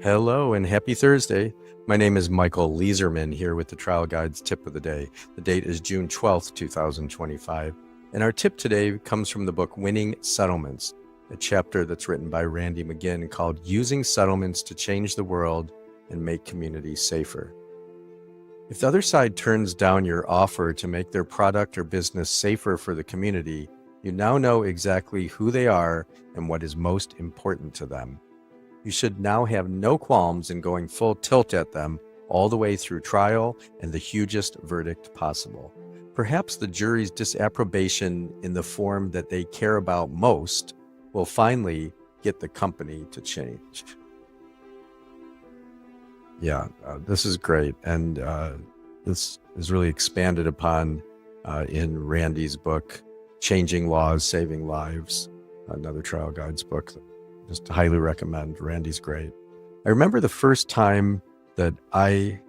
Hello and happy Thursday. My name is Michael Leeserman here with the Trial Guide's Tip of the Day. The date is June 12th, 2025. And our tip today comes from the book Winning Settlements, a chapter that's written by Randy McGinn called Using Settlements to Change the World and Make Communities Safer. If the other side turns down your offer to make their product or business safer for the community, you now know exactly who they are and what is most important to them. You should now have no qualms in going full tilt at them all the way through trial and the hugest verdict possible. Perhaps the jury's disapprobation in the form that they care about most will finally get the company to change. Yeah, this is great. And this is really expanded upon in Randy's book, Changing Laws, Saving Lives, another Trial Guides book. Just highly recommend. Randy's great. I remember the first time that I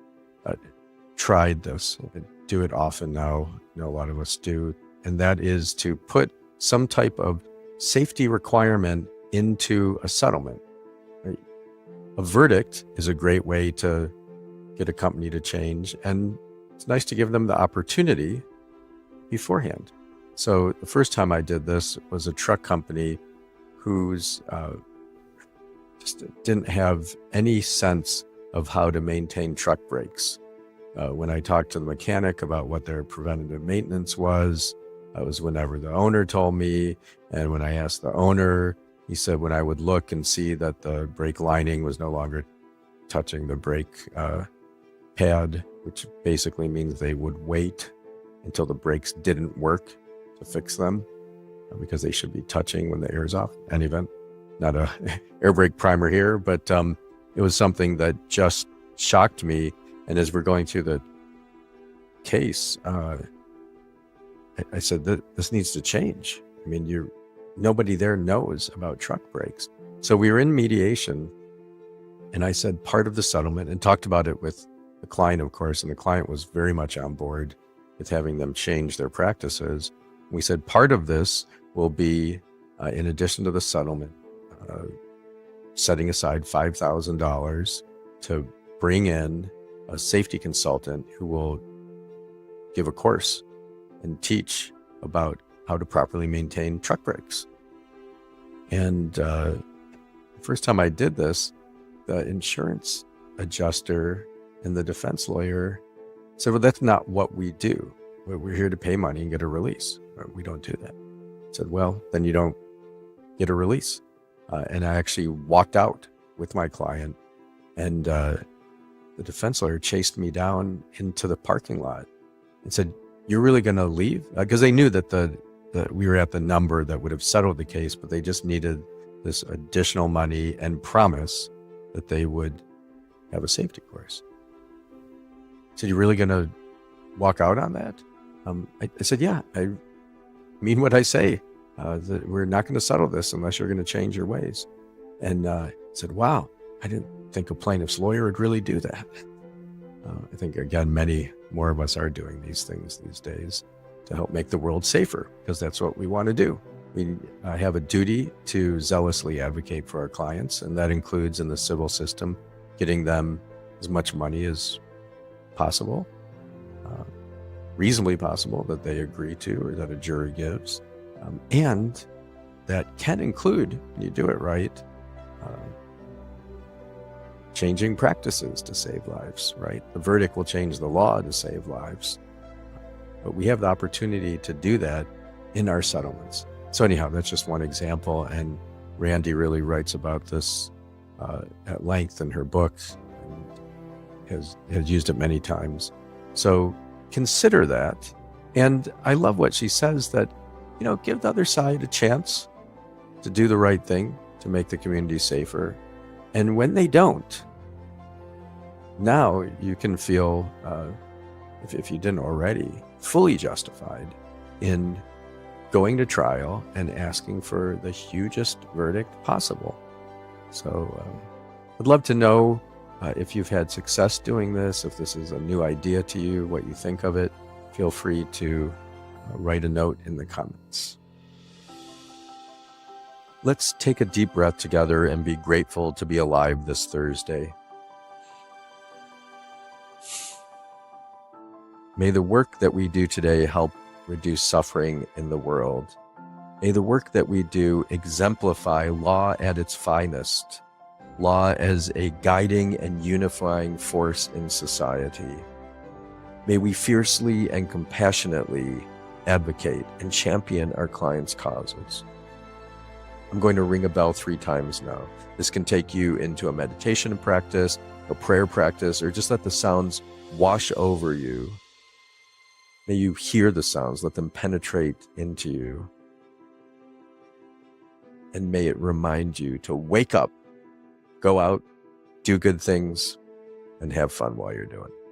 tried this. I do it often now. I know a lot of us do. And that is to put some type of safety requirement into a settlement. Right? A verdict is a great way to get a company to change. And it's nice to give them the opportunity beforehand. So the first time I did this was a truck company who's just didn't have any sense of how to maintain truck brakes. When I talked to the mechanic about what their preventative maintenance was, it was whenever the owner told me. And when I asked the owner, he said when I would look and see that the brake lining was no longer touching the brake pad, which basically means they would wait until the brakes didn't work to fix them, because they should be touching when the air is off. In any event, not a air brake primer here, but it was something that just shocked me. And as we're going through the case, I said that this needs to change. I mean, nobody there knows about truck brakes. So we were in mediation, and I said part of the settlement, and talked about it with the client, of course, and the client was very much on board with having them change their practices. We said part of this will be, in addition to the settlement, setting aside $5,000 to bring in a safety consultant who will give a course and teach about how to properly maintain truck brakes. And the first time I did this, the insurance adjuster and the defense lawyer said, well, that's not what we do. We're here to pay money and get a release. We don't do that. I said, well, then you don't get a release. And I actually walked out with my client, and the defense lawyer chased me down into the parking lot and said, you're really going to leave? Because they knew that we were at the number that would have settled the case, but they just needed this additional money and promise that they would have a safety course. I said, you're really going to walk out on that? I said, yeah, I mean what I say. That we're not going to settle this unless you're going to change your ways. And said, wow, I didn't think a plaintiff's lawyer would really do that. I think, again, many more of us are doing these things these days to help make the world safer, because that's what we want to do. We have a duty to zealously advocate for our clients, and that includes in the civil system, getting them as much money as possible, reasonably possible, that they agree to or that a jury gives. And that can include, when you do it right, changing practices to save lives, right? The verdict will change the law to save lives. But we have the opportunity to do that in our settlements. So anyhow, that's just one example. And Randy really writes about this at length in her book, and has used it many times. So consider that. And I love what she says, that give the other side a chance to do the right thing to make the community safer. And when they don't, now you can feel, if you didn't already, fully justified in going to trial and asking for the hugest verdict possible. So I'd love to know if you've had success doing this, if this is a new idea to you, what you think of it. Feel free to write a note in the comments. Let's take a deep breath together and be grateful to be alive this Thursday. May the work that we do today help reduce suffering in the world. May the work that we do exemplify law at its finest, law as a guiding and unifying force in society. May we fiercely and compassionately advocate and champion our clients' causes. I'm going to ring a bell 3 times now. This can take you into a meditation practice, a prayer practice, or just let the sounds wash over you. May you hear the sounds, let them penetrate into you. And may it remind you to wake up, go out, do good things, and have fun while you're doing it.